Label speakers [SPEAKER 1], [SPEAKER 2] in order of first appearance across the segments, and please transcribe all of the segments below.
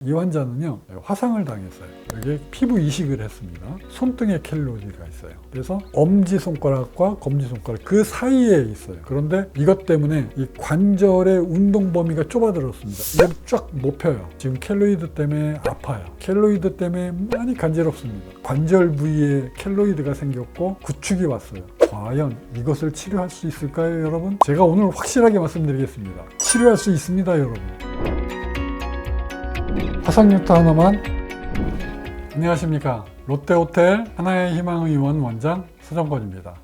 [SPEAKER 1] 이 환자는요, 화상을 당했어요. 여기에 피부 이식을 했습니다. 손등에 켈로이드가 있어요. 그래서 엄지손가락과 검지손가락 그 사이에 있어요. 그런데 이것 때문에 이 관절의 운동 범위가 좁아들었습니다. 이걸 쫙 못 펴요. 지금 켈로이드 때문에 아파요. 켈로이드 때문에 많이 간지럽습니다. 관절 부위에 켈로이드가 생겼고 구축이 왔어요. 과연 이것을 치료할 수 있을까요, 여러분? 제가 오늘 확실하게 말씀드리겠습니다. 치료할 수 있습니다, 여러분. 화상뉴타 하나만. 안녕하십니까. 롯데호텔 하나의 희망의원 원장 서정권입니다.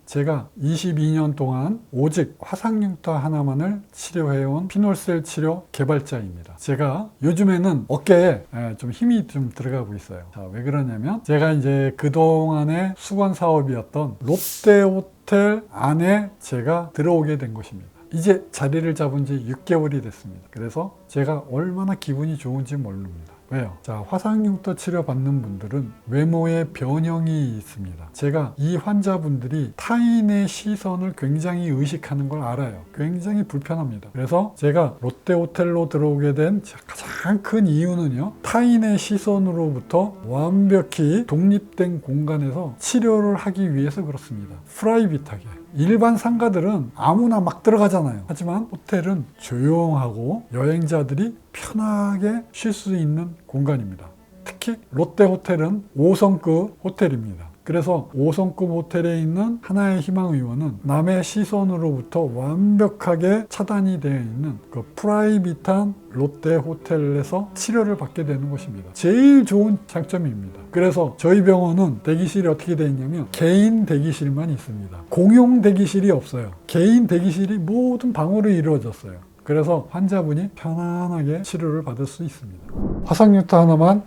[SPEAKER 1] 제가 22년 동안 오직 화상뉴타 하나만을 치료해온 피놀셀 치료 개발자입니다. 제가 요즘에는 어깨에 좀 힘이 좀 들어가고 있어요. 자, 왜 그러냐면 제가 이제 그동안의 수건 사업이었던 롯데호텔 안에 제가 들어오게 된 것입니다. 이제 자리를 잡은 지 6개월이 됐습니다. 그래서 제가 얼마나 기분이 좋은지 모릅니다. 왜요? 자, 화상뉴타 치료 받는 분들은 외모에 변형이 있습니다. 제가 이 환자분들이 타인의 시선을 굉장히 의식하는 걸 알아요. 굉장히 불편합니다. 그래서 제가 롯데호텔로 들어오게 된 가장 큰 이유는요, 타인의 시선으로부터 완벽히 독립된 공간에서 치료를 하기 위해서 그렇습니다. 프라이빗하게. 일반 상가들은 아무나 막 들어가잖아요. 하지만 호텔은 조용하고 여행자들이 편하게 쉴 수 있는 공간입니다. 특히 롯데호텔은 5성급 호텔입니다. 그래서 5성급 호텔에 있는 하나의 희망의원은 남의 시선으로부터 완벽하게 차단이 되어 있는 그 프라이빗한 롯데호텔에서 치료를 받게 되는 것입니다. 제일 좋은 장점입니다. 그래서 저희 병원은 대기실이 어떻게 되어 있냐면 개인 대기실만 있습니다. 공용 대기실이 없어요. 개인 대기실이 모든 방으로 이루어졌어요. 그래서 환자분이 편안하게 치료를 받을 수 있습니다. 화상뉴타 하나만.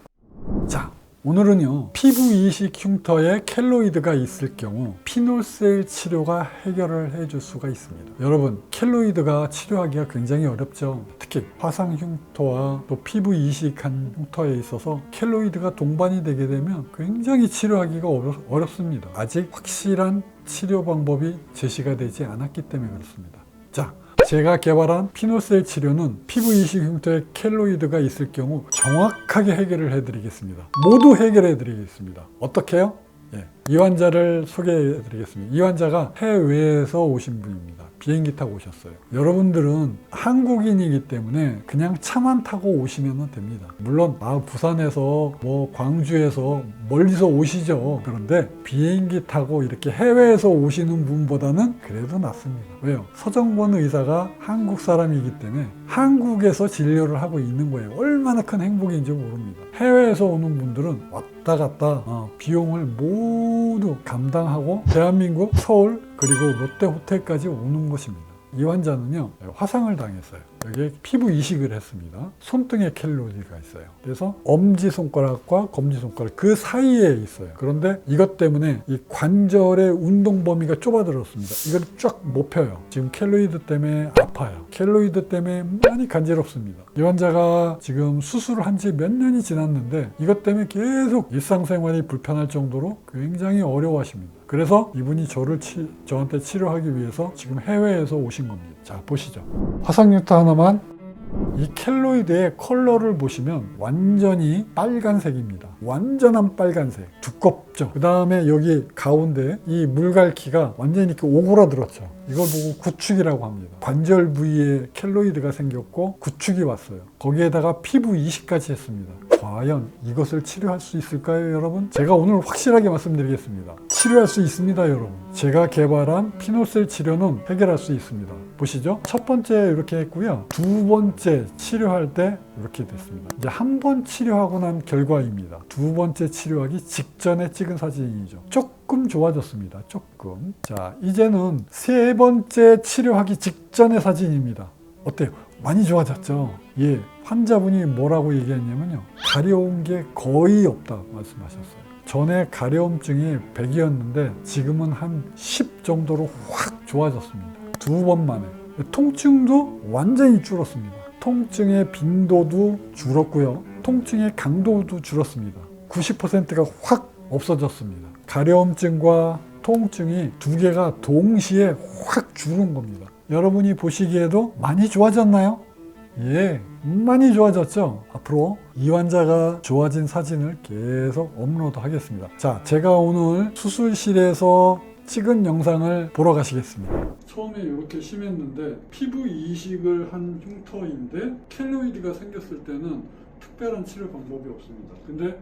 [SPEAKER 1] 자, 오늘은요, 피부 이식 흉터에 켈로이드가 있을 경우 피놀셀 치료가 해결을 해줄 수가 있습니다. 여러분, 켈로이드가 치료하기가 굉장히 어렵죠. 특히 화상 흉터와 또 피부 이식한 흉터에 있어서 켈로이드가 동반이 되게 되면 굉장히 치료하기가 어렵습니다. 아직 확실한 치료 방법이 제시가 되지 않았기 때문에 그렇습니다. 자, 제가 개발한 피놀셀 치료는 피부 이식 흉터에 켈로이드가 있을 경우 정확하게 해결을 해드리겠습니다. 모두 해결해 드리겠습니다. 어떻게 해요? 이 환자를 소개해 드리겠습니다. 이 환자가 해외에서 오신 분입니다. 비행기 타고 오셨어요. 여러분들은 한국인이기 때문에 그냥 차만 타고 오시면 됩니다. 물론 부산에서 광주에서 멀리서 오시죠. 그런데 비행기 타고 이렇게 해외에서 오시는 분보다는 그래도 낫습니다. 왜요? 서정권 의사가 한국 사람이기 때문에 한국에서 진료를 하고 있는 거예요. 얼마나 큰 행복인지 모릅니다. 해외에서 오는 분들은 왔다 갔다 비용을 모두 감당하고 대한민국 서울 그리고 롯데호텔까지 오는 것입니다. 이 환자는요, 화상을 당했어요. 여기에 피부 이식을 했습니다. 손등에 켈로이드가 있어요. 그래서 엄지손가락과 검지손가락 그 사이에 있어요. 그런데 이것 때문에 이 관절의 운동 범위가 좁아들었습니다. 이걸 쫙 못 펴요. 지금 켈로이드 때문에 아파요. 켈로이드 때문에 많이 간지럽습니다. 이 환자가 지금 수술을 한 지 몇 년이 지났는데 이것 때문에 계속 일상생활이 불편할 정도로 굉장히 어려워하십니다. 그래서 이분이 저한테 치료하기 위해서 지금 해외에서 오신 겁니다. 자, 보시죠. 화상뉴타 하나만. 이 켈로이드의 컬러를 보시면 완전히 빨간색입니다. 완전한 빨간색. 두껍죠. 그 다음에 여기 가운데 이 물갈퀴가 완전히 이렇게 오그라들었죠. 이걸 보고 구축이라고 합니다. 관절 부위에 켈로이드가 생겼고 구축이 왔어요. 거기에다가 피부 이식까지 했습니다. 과연 이것을 치료할 수 있을까요, 여러분? 제가 오늘 확실하게 말씀드리겠습니다. 치료할 수 있습니다, 여러분. 제가 개발한 피놀셀 치료는 해결할 수 있습니다. 보시죠. 첫 번째 이렇게 했고요. 두 번째 치료할 때 이렇게 됐습니다. 이제 한 번 치료하고 난 결과입니다. 두 번째 치료하기 직전에 찍은 사진이죠. 조금 좋아졌습니다. 조금. 자, 이제는 세 번째 치료하기 직전의 사진입니다. 어때요? 많이 좋아졌죠? 예. 환자분이 뭐라고 얘기했냐면요, 가려운 게 거의 없다 말씀하셨어요. 전에 가려움증이 100이었는데 지금은 한 10 정도로 확 좋아졌습니다. 두 번 만에. 통증도 완전히 줄었습니다. 통증의 빈도도 줄었고요. 통증의 강도도 줄었습니다. 90%가 확 없어졌습니다. 가려움증과 통증이 두 개가 동시에 확 줄은 겁니다. 여러분이 보시기에도 많이 좋아졌나요? 예. 많이 좋아졌죠? 앞으로 이 환자가 좋아진 사진을 계속 업로드 하겠습니다. 자, 제가 오늘 수술실에서 찍은 영상을 보러 가시겠습니다. 처음에 이렇게 심했는데 피부 이식을 한 흉터인데 켈로이드가 생겼을 때는 특별한 치료 방법이 없습니다. 근데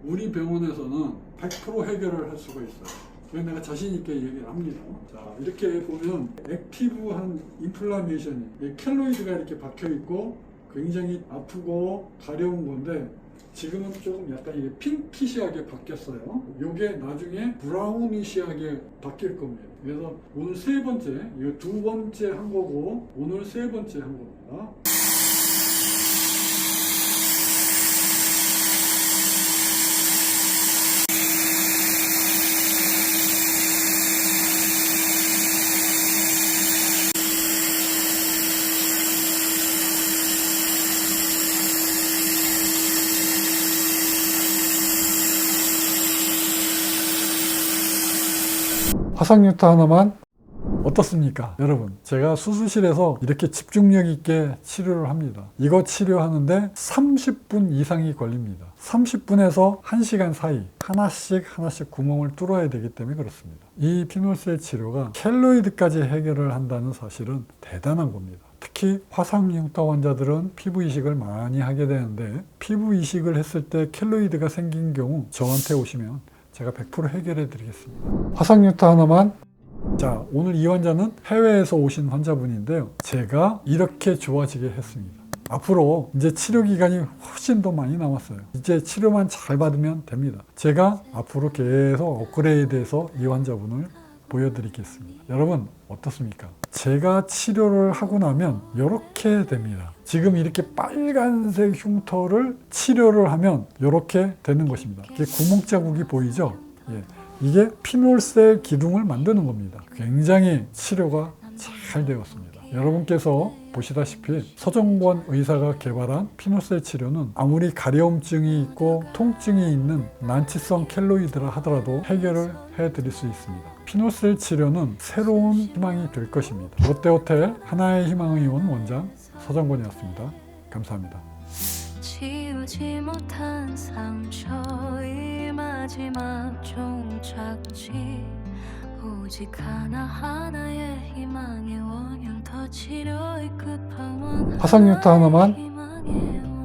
[SPEAKER 1] 우리 병원에서는 100% 해결을 할 수가 있어요. 그래서 내가 자신 있게 얘기를 합니다. 자, 이렇게 보면 액티브한 인플라메이션이 켈로이드가 이렇게 박혀 있고 굉장히 아프고 가려운 건데 지금은 조금 약간 이게 핑키시하게 바뀌었어요. 이게 나중에 브라우니시하게 바뀔 겁니다. 그래서 오늘 세 번째, 이거 두 번째 한 거고 오늘 세 번째 한 겁니다. 화상유타 하나만 어떻습니까? 여러분, 제가 수술실에서 이렇게 집중력 있게 치료를 합니다. 이거 치료하는데 30분 이상이 걸립니다. 30분에서 1시간 사이 하나씩 구멍을 뚫어야 되기 때문에 그렇습니다. 이 피놀셀 치료가 켈로이드까지 해결을 한다는 사실은 대단한 겁니다. 특히 화상융타 환자들은 피부 이식을 많이 하게 되는데 피부 이식을 했을 때 켈로이드가 생긴 경우 저한테 오시면 제가 100% 해결해 드리겠습니다. 화상유타 하나만. 자, 오늘 이 환자는 해외에서 오신 환자분인데요. 제가 이렇게 좋아지게 했습니다. 앞으로 이제 치료 기간이 훨씬 더 많이 남았어요. 이제 치료만 잘 받으면 됩니다. 제가 앞으로 계속 업그레이드해서 이 환자분을 보여드리겠습니다. 여러분 어떻습니까? 제가 치료를 하고 나면 이렇게 됩니다. 지금 이렇게 빨간색 흉터를 치료를 하면 이렇게 되는 것입니다. 이게 구멍 자국이 보이죠? 예. 이게 피놀셀 기둥을 만드는 겁니다. 굉장히 치료가 잘 되었습니다. 여러분께서 보시다시피 서정권 의사가 개발한 피놀셀 치료는 아무리 가려움증이 있고 통증이 있는 난치성 켈로이드라 하더라도 해결을 해드릴 수 있습니다. 피놀셀 치료는 새로운 희망이 될 것입니다. 롯데호텔 하나의 희망의원 원장 서정권이었습니다. 감사합니다.
[SPEAKER 2] 지우지 못한 상처의 마지막 종착지 오직 하나하나의 희망의 원형 더 치료의 끝판왕
[SPEAKER 1] 화상유타 하나만.
[SPEAKER 2] 희망의